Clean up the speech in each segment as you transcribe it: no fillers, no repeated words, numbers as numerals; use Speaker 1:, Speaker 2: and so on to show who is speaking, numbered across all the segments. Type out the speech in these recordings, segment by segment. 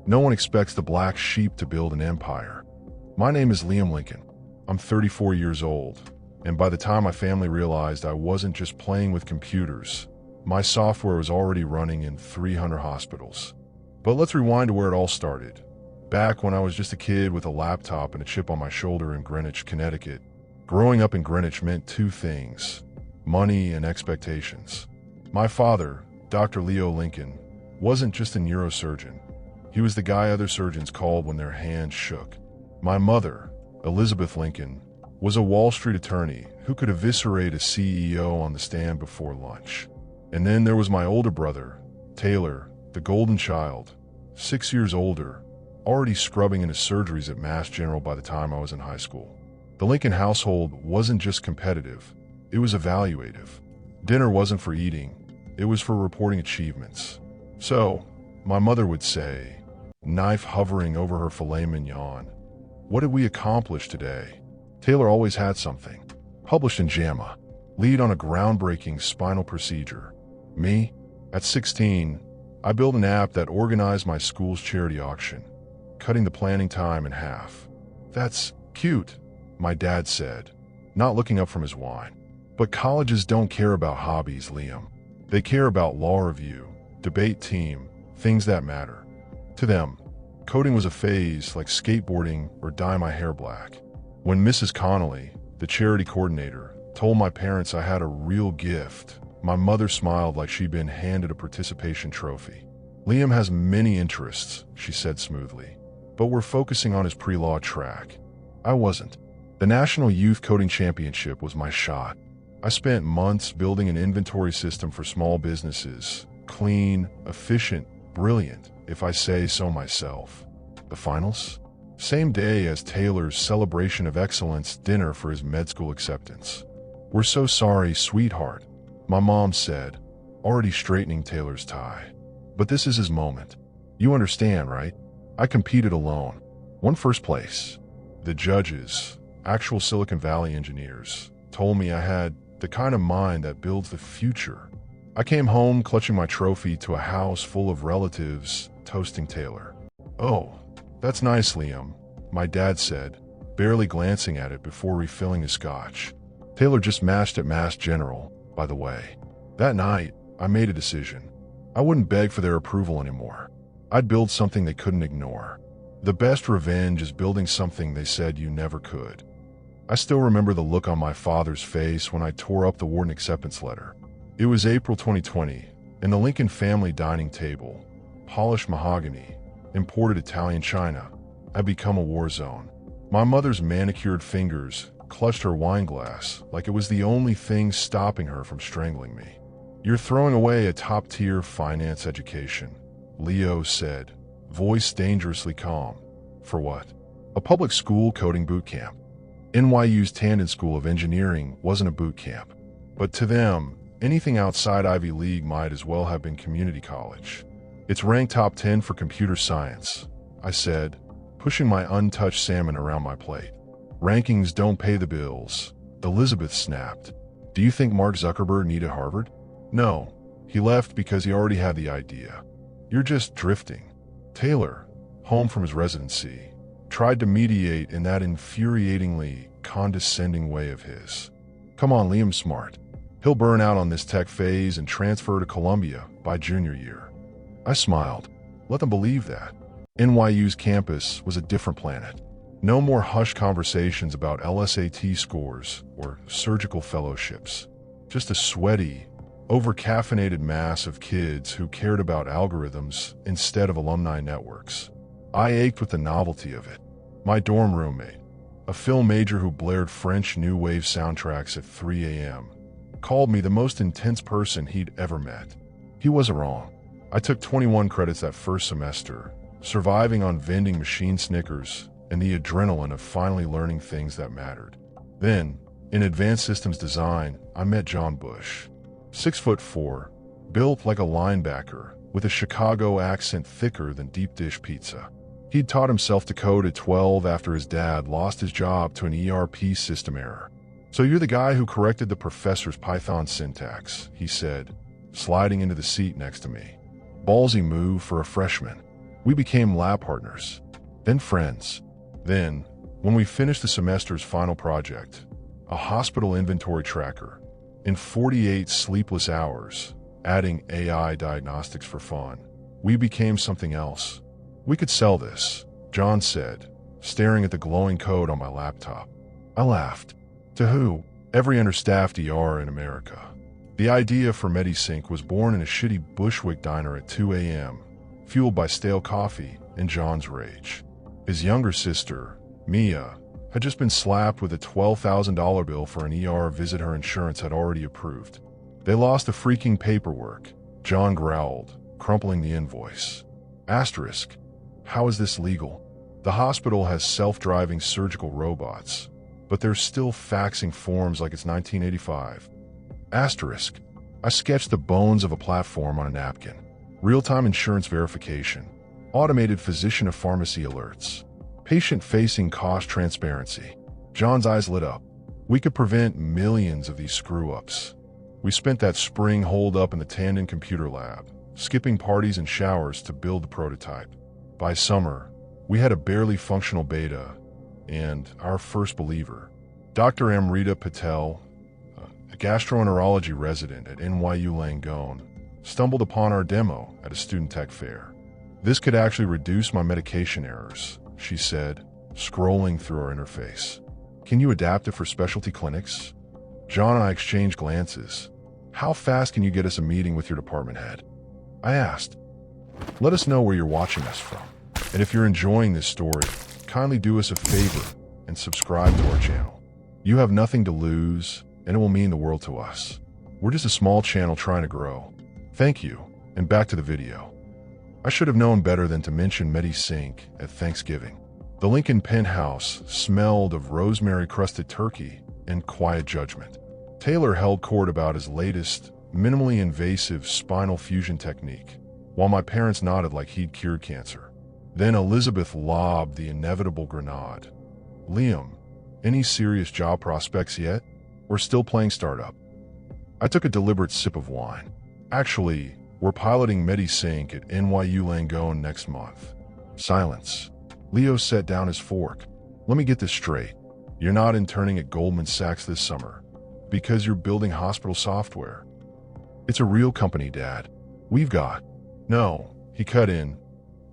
Speaker 1: No one expects the black sheep to build an empire. My name is Liam Lincoln. I'm 34 years old, and by the time my family realized I wasn't just playing with computers, my software was already running in 300 hospitals. But let's rewind to where it all started. Back when I was just a kid with a laptop and a chip on my shoulder in Greenwich, Connecticut. Growing up in Greenwich meant two things: money and expectations. My father, Dr. Leo Lincoln, wasn't just a neurosurgeon. He was the guy other surgeons called when their hands shook. My mother, Elizabeth Lincoln, was a Wall Street attorney who could eviscerate a CEO on the stand before lunch. And then there was my older brother, Taylor, the golden child, 6 years older, already scrubbing into surgeries at Mass General by the time I was in high school. The Lincoln household wasn't just competitive, it was evaluative. Dinner wasn't for eating, it was for reporting achievements. So, my mother would say, knife hovering over her filet mignon, "What did we accomplish today?" Taylor always had something. Published in JAMA. Lead on a groundbreaking spinal procedure. Me? At 16, I built an app that organized my school's charity auction, cutting the planning time in half. "That's cute," my dad said, not looking up from his wine. "But colleges don't care about hobbies, Liam. They care about law review, debate team, things that matter." To them, coding was a phase like skateboarding or dye my hair black. When Mrs. Connolly, the charity coordinator, told my parents I had a real gift, my mother smiled like she'd been handed a participation trophy. "Liam has many interests," she said smoothly, "but we're focusing on his pre-law track." I wasn't. The National Youth Coding Championship was my shot. I spent months building an inventory system for small businesses. Clean, efficient, brilliant, if I say so myself. The finals? Same day as Taylor's celebration of excellence dinner for his med school acceptance. "We're so sorry, sweetheart," my mom said, already straightening Taylor's tie. "But this is his moment. You understand, right? I competed alone. Won first place. The judges, actual Silicon Valley engineers, told me I had the kind of mind that builds the future." I came home clutching my trophy to a house full of relatives, toasting Taylor. "Oh, that's nice, Liam," my dad said, barely glancing at it before refilling his scotch. "Taylor just matched at Mass General, by the way." That night, I made a decision. I wouldn't beg for their approval anymore. I'd build something they couldn't ignore. The best revenge is building something they said you never could. I still remember the look on my father's face when I tore up the Wharton acceptance letter. It was April 2020, and the Lincoln family dining table, polished mahogany, imported Italian china, had become a war zone. My mother's manicured fingers clutched her wine glass like it was the only thing stopping her from strangling me. "You're throwing away a top-tier finance education," Leo said, voice dangerously calm. "For what?" "A public school coding boot camp." NYU's Tandon School of Engineering wasn't a boot camp, but to them, anything outside Ivy League might as well have been community college. "It's ranked top 10 for computer science," I said, pushing my untouched salmon around my plate. "Rankings don't pay the bills," Elizabeth snapped. "Do you think Mark Zuckerberg needed Harvard?" "No, he left because he already had the idea." "You're just drifting." Taylor, home from his residency, tried to mediate in that infuriatingly condescending way of his. "Come on, Liam's smart. He'll burn out on this tech phase and transfer to Columbia by junior year." I smiled. Let them believe that. NYU's campus was a different planet. No more hushed conversations about LSAT scores or surgical fellowships. Just a sweaty, over-caffeinated mass of kids who cared about algorithms instead of alumni networks. I ached with the novelty of it. My dorm roommate, a film major who blared French New Wave soundtracks at 3 a.m., called me the most intense person he'd ever met. He wasn't wrong. I took 21 credits that first semester, surviving on vending machine Snickers and the adrenaline of finally learning things that mattered. Then, in advanced systems design, I met John Bush. 6'4", built like a linebacker, with a Chicago accent thicker than deep dish pizza. He'd taught himself to code at 12 after his dad lost his job to an ERP system error. "So you're the guy who corrected the professor's Python syntax," he said, sliding into the seat next to me. "Ballsy move for a freshman." We became lab partners, then friends. Then, when we finished the semester's final project, a hospital inventory tracker, in 48 sleepless hours, adding AI diagnostics for fun, we became something else. We could sell this, John said, staring at the glowing code on my laptop. I laughed. To who? Every understaffed ER in America. The idea for MediSync was born in a shitty Bushwick diner at 2 a.m., fueled by stale coffee and John's rage. His younger sister, Mia, had just been slapped with a $12,000 bill for an ER visit her insurance had already approved. They lost the freaking paperwork, John growled, crumpling the invoice. Asterisk. How is this legal? The hospital has self-driving surgical robots, but they're still faxing forms like it's 1985. Asterisk. I sketched the bones of a platform on a napkin. Real-time insurance verification, automated physician of pharmacy alerts, patient-facing cost transparency. John's eyes lit up. We could prevent millions of these screw-ups. We spent that spring holed up in the Tandon computer lab, skipping parties and showers to build the prototype. By summer, we had a barely functional beta, and our first believer, Dr. Amrita Patel, a gastroenterology resident at NYU Langone, stumbled upon our demo at a student tech fair. This could actually reduce my medication errors, she said, scrolling through our interface. Can you adapt it for specialty clinics? John and I exchanged glances. How fast can you get us a meeting with your department head? I asked. Let us know where you're watching us from. And if you're enjoying this story, kindly do us a favor and subscribe to our channel. You have nothing to lose, and it will mean the world to us. We're just a small channel trying to grow. Thank you, and back to the video. I should have known better than to mention MediSync at Thanksgiving. The Lincoln penthouse smelled of rosemary-crusted turkey and quiet judgment. Taylor held court about his latest, minimally invasive spinal fusion technique, while my parents nodded like he'd cured cancer. Then Elizabeth lobbed the inevitable grenade. Liam, any serious job prospects yet? Or still playing startup? I took a deliberate sip of wine. Actually, we're piloting MediSync at NYU Langone next month. Silence. Leo set down his fork. Let me get this straight. You're not interning at Goldman Sachs this summer because you're building hospital software. It's a real company, Dad. We've got... No, he cut in.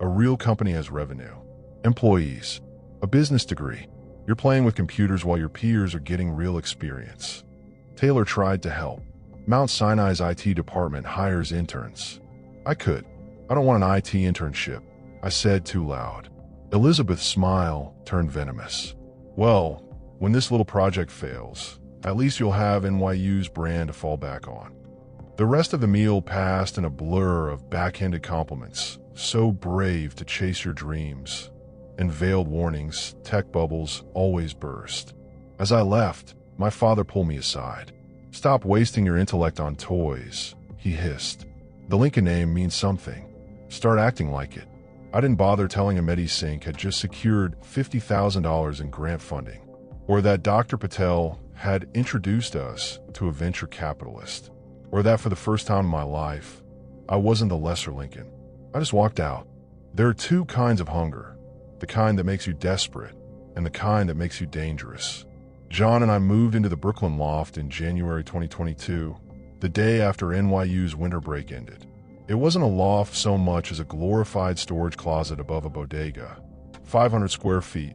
Speaker 1: A real company has revenue, employees, a business degree. You're playing with computers while your peers are getting real experience. Taylor tried to help. Mount Sinai's IT department hires interns. I don't want an IT internship, I said too loud. Elizabeth's smile turned venomous. Well, when this little project fails, at least you'll have NYU's brand to fall back on. The rest of the meal passed in a blur of backhanded compliments, so brave to chase your dreams, and veiled warnings, tech bubbles always burst. As I left, my father pulled me aside. Stop wasting your intellect on toys, he hissed. The Lincoln name means something. Start acting like it. I didn't bother telling him MediSync had just secured $50,000 in grant funding, or that Dr. Patel had introduced us to a venture capitalist, or that for the first time in my life, I wasn't the lesser Lincoln. I just walked out. There are two kinds of hunger, the kind that makes you desperate and the kind that makes you dangerous. John and I moved into the Brooklyn loft in January 2022, the day after NYU's winter break ended. It wasn't a loft so much as a glorified storage closet above a bodega, 500 square feet,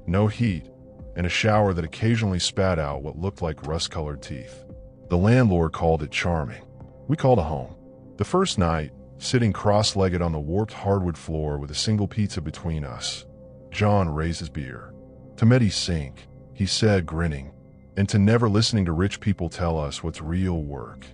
Speaker 1: no heat, and a shower that occasionally spat out what looked like rust-colored teeth. The landlord called it charming. We called it home. The first night, sitting cross-legged on the warped hardwood floor with a single pizza between us, John raised his beer. To MediSync, he said, grinning, and to never listening to rich people tell us what's real work.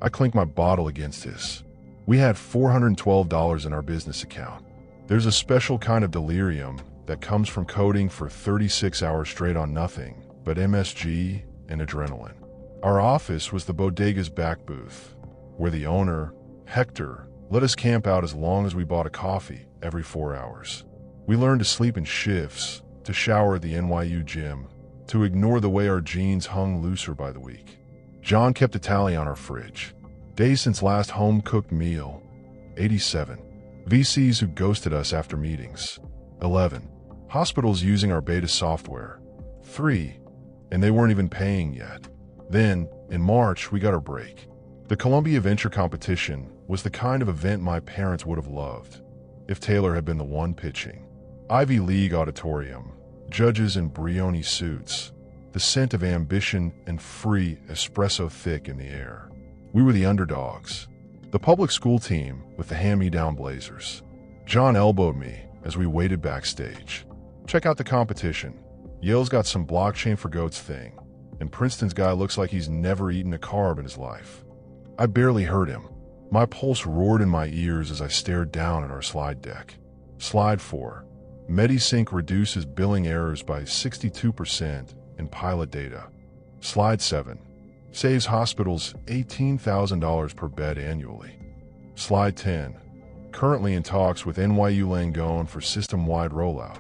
Speaker 1: I clinked my bottle against his. We had $412 in our business account. There's a special kind of delirium that comes from coding for 36 hours straight on nothing but MSG and adrenaline. Our office was the bodega's back booth, where the owner, Hector, let us camp out as long as we bought a coffee every 4 hours. We learned to sleep in shifts, to shower at the NYU gym, to ignore the way our jeans hung looser by the week. John kept a tally on our fridge. Days since last home-cooked meal, 87. VCs who ghosted us after meetings. 11. Hospitals using our beta software. 3. And they weren't even paying yet. Then, in March, we got our break. The Columbia Venture Competition was the kind of event my parents would have loved if Taylor had been the one pitching. Ivy League auditorium, judges in Brioni suits, the scent of ambition and free espresso thick in the air. We were the underdogs, the public school team with the hand-me-down blazers. John elbowed me as we waited backstage. Check out the competition. Yale's got some blockchain for goats thing, and Princeton's guy looks like he's never eaten a carb in his life. I barely heard him. My pulse roared in my ears as I stared down at our slide deck. Slide 4. MediSync reduces billing errors by 62% in pilot data. Slide 7. Saves hospitals $18,000 per bed annually. Slide 10. Currently in talks with NYU Langone for system-wide rollout.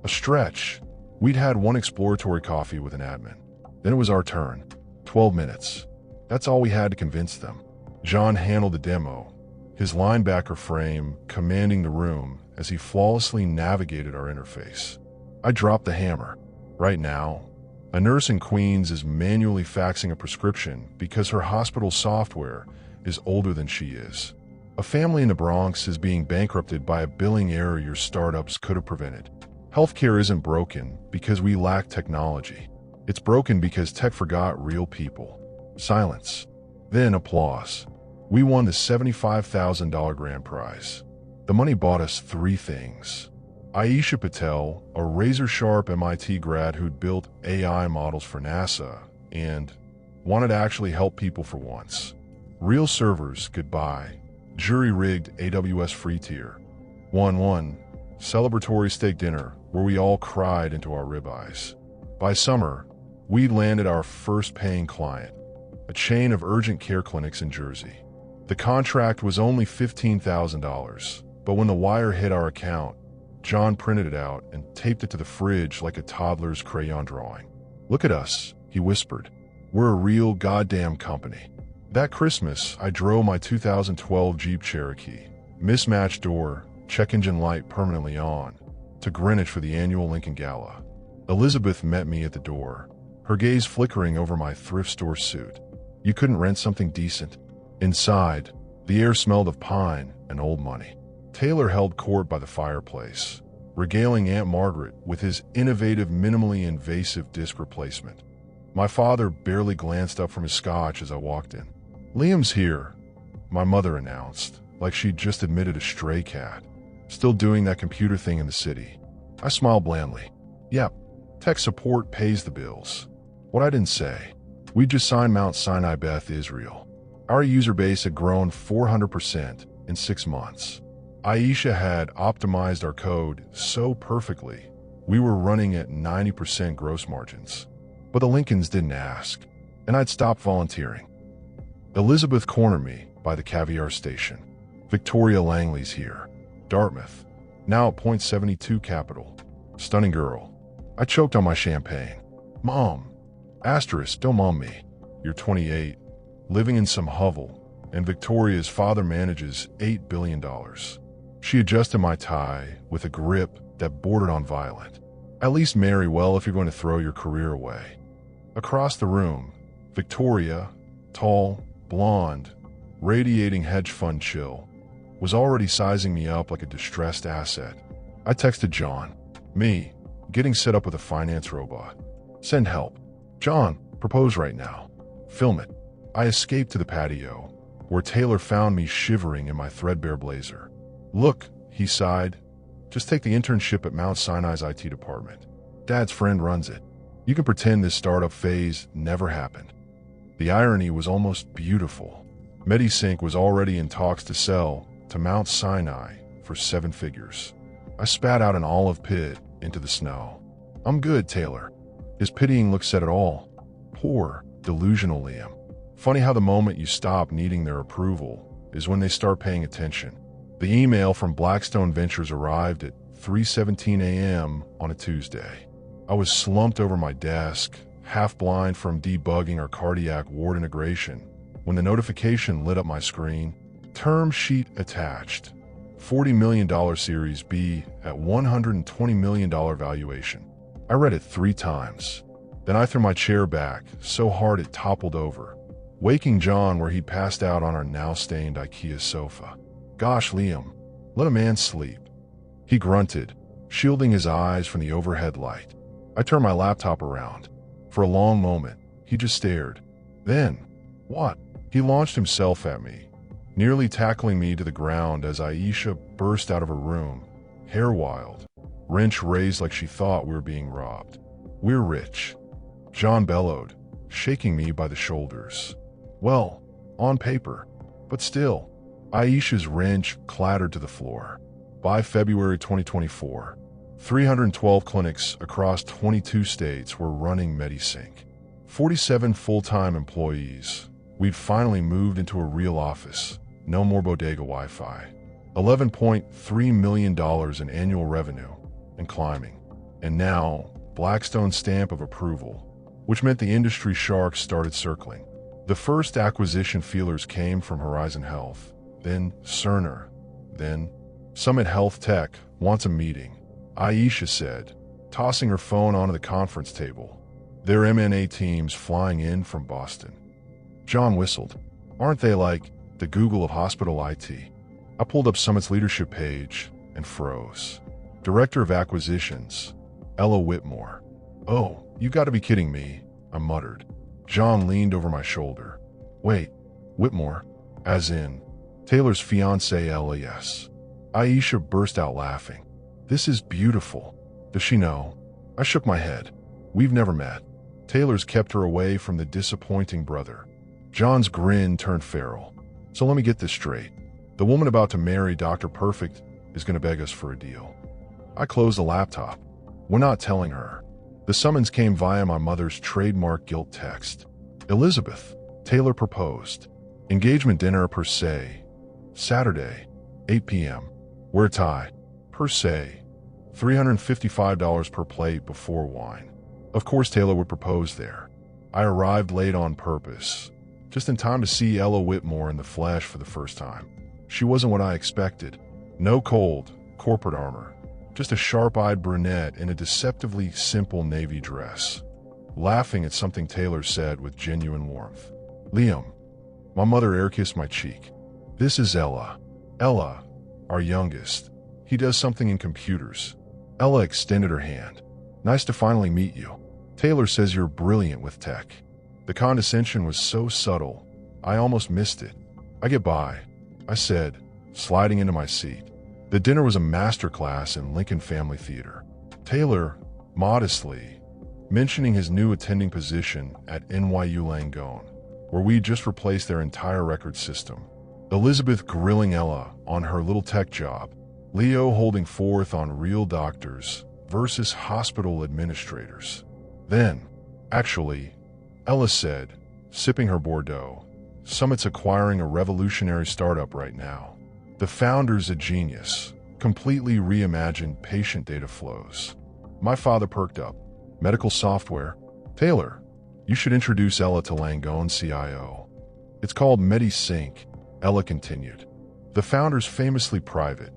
Speaker 1: A stretch. We'd had one exploratory coffee with an admin. Then it was our turn. 12 minutes. That's all we had to convince them. John handled the demo, his linebacker frame commanding the room as he flawlessly navigated our interface. I dropped the hammer. Right now, a nurse in Queens is manually faxing a prescription because her hospital software is older than she is. A family in the Bronx is being bankrupted by a billing error your startups could have prevented. Healthcare isn't broken because we lack technology. It's broken because tech forgot real people. Silence. Then applause. We won the $75,000 grand prize. The money bought us 3 things. Aisha Patel, a razor-sharp MIT grad who'd built AI models for NASA and wanted to actually help people for once. Real servers goodbye. Jury-rigged AWS free tier. 1-1. Celebratory steak dinner where we all cried into our ribeyes. By summer, we'd landed our first paying client, a chain of urgent care clinics in Jersey. The contract was only $15,000, but when the wire hit our account, John printed it out and taped it to the fridge like a toddler's crayon drawing. "Look at us," he whispered. "We're a real goddamn company." That Christmas, I drove my 2012 Jeep Cherokee, mismatched door, check engine light permanently on, to Greenwich for the annual Lincoln Gala. Elizabeth met me at the door, her gaze flickering over my thrift store suit. "You couldn't rent something decent?" Inside, the air smelled of pine and old money. Taylor held court by the fireplace, regaling Aunt Margaret with his innovative, minimally invasive disc replacement. My father barely glanced up from his scotch as I walked in. "Liam's here," my mother announced, like she'd just admitted a stray cat. "Still doing that computer thing in the city." I smiled blandly. "Yep, tech support pays the bills." What I didn't say, we just signed Mount Sinai Beth Israel. Our user base had grown 400% in 6 months. Aisha had optimized our code so perfectly, we were running at 90% gross margins. But the Lincolns didn't ask, and I'd stopped volunteering. Elizabeth cornered me by the caviar station. "Victoria Langley's here. Dartmouth. Now at .72 capital. Stunning girl." I choked on my champagne. "Mom." Asterisk, don't mom me. "You're 28, living in some hovel, and Victoria's father manages $8 billion. She adjusted my tie with a grip that bordered on violent. "At least marry well if you're going to throw your career away." Across the room, Victoria, tall, blonde, radiating hedge fund chill, was already sizing me up like a distressed asset. I texted John. "Me, getting set up with a finance robot. Send help." "John, propose right now. Film it." I escaped to the patio, where Taylor found me shivering in my threadbare blazer. "Look," he sighed, "just take the internship at Mount Sinai's IT department. Dad's friend runs it. You can pretend this startup phase never happened." The irony was almost beautiful. MediSync was already in talks to sell to Mount Sinai for 7 figures. I spat out an olive pit into the snow. "I'm good, Taylor." His pitying look said it all. Poor, delusional Liam. Funny how the moment you stop needing their approval is when they start paying attention. The email from Blackstone Ventures arrived at 3:17 a.m. on a Tuesday. I was slumped over my desk, half blind from debugging our cardiac ward integration, when the notification lit up my screen. "Term sheet attached. $40 million Series B at $120 million valuation. I read it 3 times. Then I threw my chair back so hard it toppled over, waking John where he'd passed out on our now-stained IKEA sofa. "Gosh, Liam, let a man sleep," he grunted, shielding his eyes from the overhead light. I turned my laptop around. For a long moment, he just stared. Then, "What?" He launched himself at me, nearly tackling me to the ground as Aisha burst out of her room, hair wild, wrench raised like she thought we were being robbed. "We're rich," John bellowed, shaking me by the shoulders. "Well, on paper, but still." Aisha's wrench clattered to the floor. By February 2024, 312 clinics across 22 states were running MediSync. 47 full-time employees. We'd finally moved into a real office. No more bodega Wi-Fi. $11.3 million in annual revenue, and climbing. And now, Blackstone's stamp of approval, which meant the industry sharks started circling. The first acquisition feelers came from Horizon Health, then Cerner, then Summit Health Tech wants a meeting, Aisha said, tossing her phone onto the conference table. Their M&A teams flying in from Boston. John whistled. "Aren't they like the Google of hospital IT?" I pulled up Summit's leadership page and froze. Director of Acquisitions, Ella Whitmore. "Oh, you gotta be kidding me," I muttered. John leaned over my shoulder. "Wait, Whitmore? As in, Taylor's fiancée Ella?" "Yes." Aisha burst out laughing. "This is beautiful. Does she know?" I shook my head. "We've never met. Taylor's kept her away from the disappointing brother." John's grin turned feral. "So let me get this straight. The woman about to marry Dr. Perfect is going to beg us for a deal." I closed the laptop. "We're not telling her." The summons came via my mother's trademark guilt text. "Elizabeth, Taylor proposed. Engagement dinner per se. Saturday, 8 p.m. Wear tie. Per se. $355 per plate before wine." Of course Taylor would propose there. I arrived late on purpose, just in time to see Ella Whitmore in the flesh for the first time. She wasn't what I expected. No cold, corporate armor. Just a sharp-eyed brunette in a deceptively simple navy dress, laughing at something Taylor said with genuine warmth. "Liam." My mother air-kissed my cheek. "This is Ella. Ella, our youngest. He does something in computers." Ella extended her hand. "Nice to finally meet you. Taylor says you're brilliant with tech." The condescension was so subtle, I almost missed it. "I get by," I said, sliding into my seat. The dinner was a masterclass in Lincoln Family Theater. Taylor, modestly, mentioning his new attending position at NYU Langone, where we just replaced their entire record system. Elizabeth grilling Ella on her little tech job. Leo holding forth on real doctors versus hospital administrators. Then, actually, Ella said, sipping her Bordeaux, Summit's acquiring a revolutionary startup right now. The founder's a genius, completely reimagined patient data flows. My father perked up. Medical software? Taylor, you should introduce Ella to Langone CIO. It's called MediSync, Ella continued. The founder's famously private.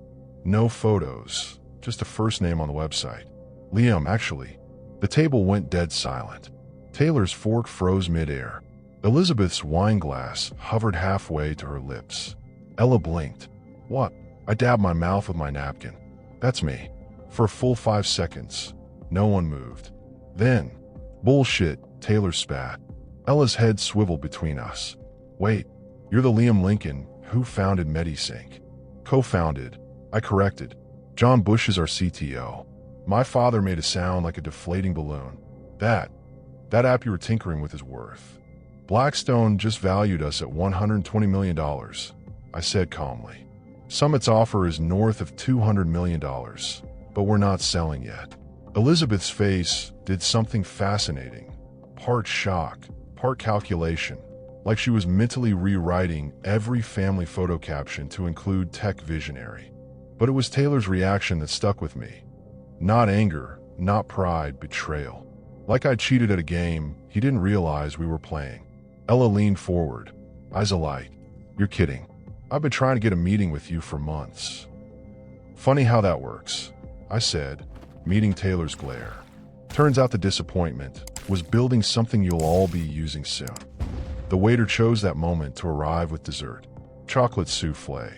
Speaker 1: No photos, just a first name on the website. Liam, actually. The table went dead silent. Taylor's fork froze midair. Elizabeth's wine glass hovered halfway to her lips. Ella blinked. "What?" I dabbed my mouth with my napkin. "That's me." For a full 5 seconds, no one moved. Then, "Bullshit," Taylor spat. Ella's head swiveled between us. "Wait, you're the Liam Lincoln who founded MediSync." "Co-founded," I corrected. "John Bush is our CTO." My father made a sound like a deflating balloon. That app you were tinkering with is worth. Blackstone just valued us at $120 million, I said calmly. Summit's offer is north of $200 million, but we're not selling yet. Elizabeth's face did something fascinating. Part shock, part calculation, like she was mentally rewriting every family photo caption to include tech visionary. But it was Taylor's reaction that stuck with me. Not anger, not pride, betrayal. Like I'd cheated at a game he didn't realize we were playing. Ella leaned forward, eyes alight. "You're kidding. I've been trying to get a meeting with you for months." Funny how that works, I said, meeting Taylor's glare. Turns out the disappointment was building something you'll all be using soon. The waiter chose that moment to arrive with dessert. Chocolate souffle,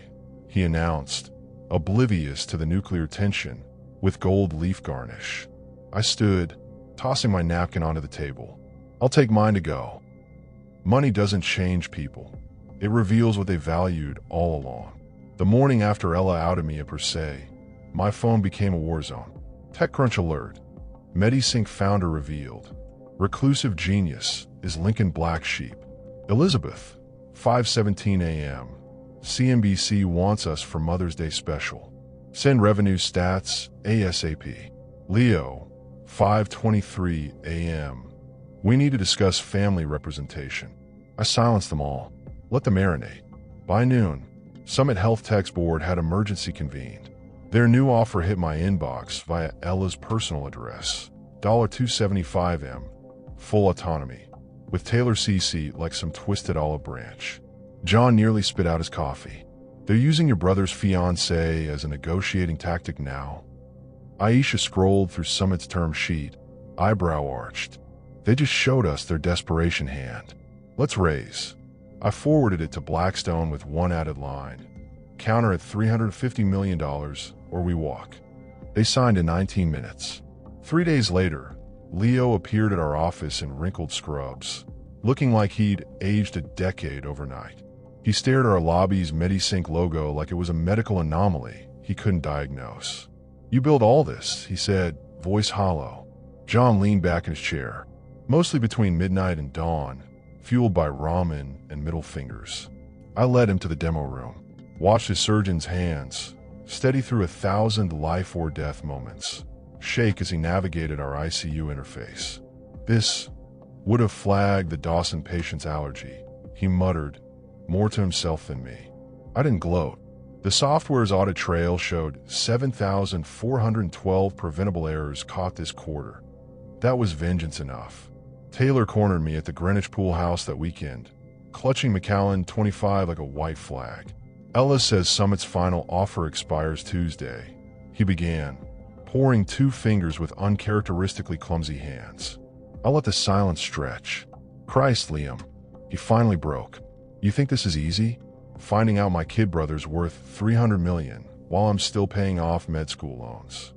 Speaker 1: he announced, oblivious to the nuclear tension, with gold leaf garnish. I stood, tossing my napkin onto the table. I'll take mine to go. Money doesn't change people. It reveals what they valued all along. The morning after Ella outed me at per se, my phone became a war zone. TechCrunch alert. MediSync founder revealed. Reclusive genius is Lincoln Black Sheep. Elizabeth, 5:17 a.m. CNBC wants us for Mother's Day special. Send revenue stats ASAP. Leo, 5:23 a.m. We need to discuss family representation. I silenced them all. Let them marinate. By noon, Summit Health Tech's board had emergency convened. Their new offer hit my inbox via Ella's personal address. $275M. Full autonomy. With Taylor CC like some twisted olive branch. John nearly spit out his coffee. They're using your brother's fiancée as a negotiating tactic now? Aisha scrolled through Summit's term sheet, eyebrow arched. They just showed us their desperation hand. Let's raise. I forwarded it to Blackstone with one added line. Counter at $350 million or we walk. They signed in 19 minutes. 3 days later, Leo appeared at our office in wrinkled scrubs, looking like he'd aged a decade overnight. He stared at our lobby's MediSync logo like it was a medical anomaly he couldn't diagnose. You build all this, he said, voice hollow. John leaned back in his chair, mostly between midnight and dawn, fueled by ramen and middle fingers. I led him to the demo room, watched his surgeon's hands, steady through 1,000 life or death moments, shake as he navigated our ICU interface. This would have flagged the Dawson patient's allergy, he muttered, more to himself than me. I didn't gloat. The software's audit trail showed 7,412 preventable errors caught this quarter. That was vengeance enough. Taylor cornered me at the Greenwich pool house that weekend, clutching Macallan 25 like a white flag. Ella says Summit's final offer expires Tuesday, he began, pouring 2 fingers with uncharacteristically clumsy hands. I let the silence stretch. Christ, Liam. He finally broke. You think this is easy? Finding out my kid brother's worth $300 million while I'm still paying off med school loans.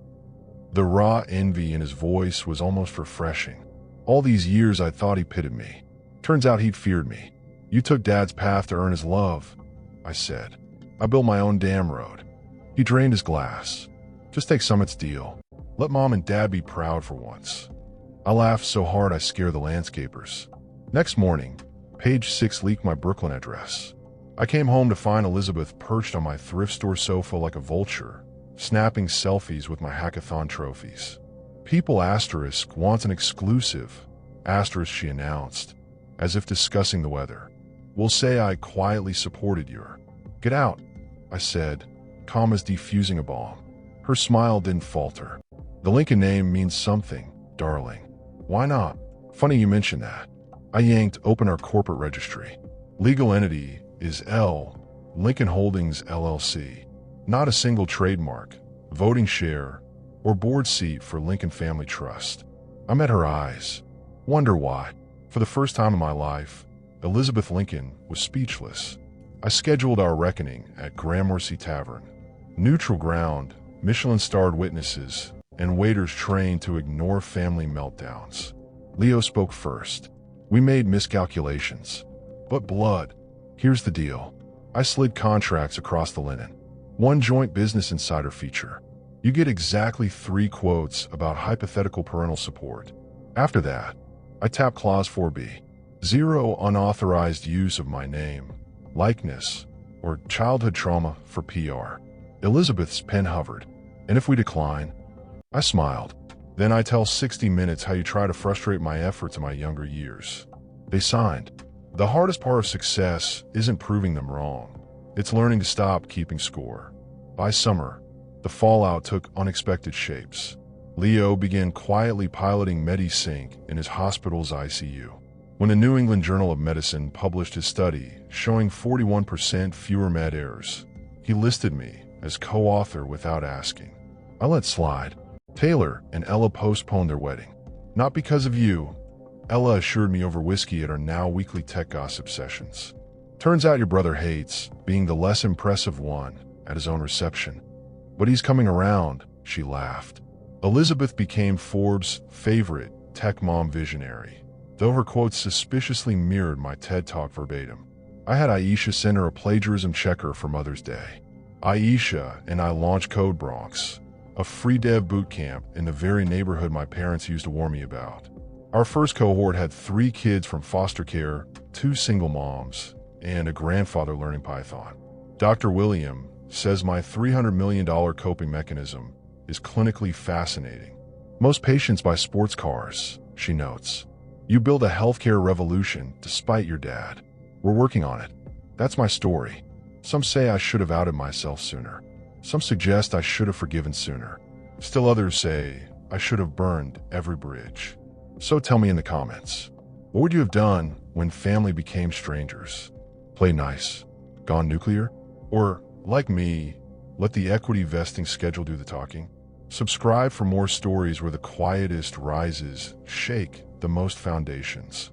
Speaker 1: The raw envy in his voice was almost refreshing. All these years I thought he pitied me. Turns out he'd feared me. You took Dad's path to earn his love, I said. I built my own damn road. He drained his glass. Just take Summit's deal. Let Mom and Dad be proud for once. I laughed so hard I scared the landscapers. Next morning, page 6 leaked my Brooklyn address. I came home to find Elizabeth perched on my thrift store sofa like a vulture, snapping selfies with my hackathon trophies. People asterisk wants an exclusive, asterisk she announced, as if discussing the weather. We'll say I quietly supported your. Get out, I said, calm as defusing a bomb. Her smile didn't falter. The Lincoln name means something, darling. Why not? Funny you mention that. I yanked open our corporate registry. Legal entity is L. Lincoln Holdings LLC. Not a single trademark, voting share, or board seat for Lincoln Family Trust. I met her eyes. Wonder why. For the first time in my life, Elizabeth Lincoln was speechless. I scheduled our reckoning at Gramercy Tavern. Neutral ground, Michelin-starred witnesses, and waiters trained to ignore family meltdowns. Leo spoke first. We made miscalculations. But blood. Here's the deal. I slid contracts across the linen. 1 joint business insider feature. You get exactly 3 quotes about hypothetical parental support. After that, I tap clause 4B. 0 unauthorized use of my name, likeness, or childhood trauma for PR. Elizabeth's pen hovered. And if we decline? I smiled. Then I tell 60 Minutes how you try to frustrate my efforts in my younger years. They signed. The hardest part of success isn't proving them wrong. It's learning to stop keeping score. By summer, the fallout took unexpected shapes. Leo began quietly piloting MediSync in his hospital's ICU. When the New England Journal of Medicine published his study showing 41% fewer med errors, he listed me as co-author without asking. I let slide. Taylor and Ella postponed their wedding. Not because of you, Ella assured me over whiskey at our now weekly tech gossip sessions. Turns out your brother hates being the less impressive one at his own reception. But he's coming around, she laughed. Elizabeth became Forbes' favorite tech mom visionary, though her quotes suspiciously mirrored my TED Talk verbatim. I had Aisha send her a plagiarism checker for Mother's Day. Aisha and I launched Code Bronx, a free dev bootcamp in the very neighborhood my parents used to warn me about. Our first cohort had 3 kids from foster care, 2 single moms, and a grandfather learning Python. Dr. William says my $300 million coping mechanism is clinically fascinating. Most patients buy sports cars, she notes. You build a healthcare revolution despite your dad. We're working on it. That's my story. Some say I should have outed myself sooner. Some suggest I should have forgiven sooner. Still others say I should have burned every bridge. So tell me in the comments, what would you have done when family became strangers? Play nice? Gone nuclear? Or, like me, let the equity vesting schedule do the talking? Subscribe for more stories where the quietest rises shake the most foundations.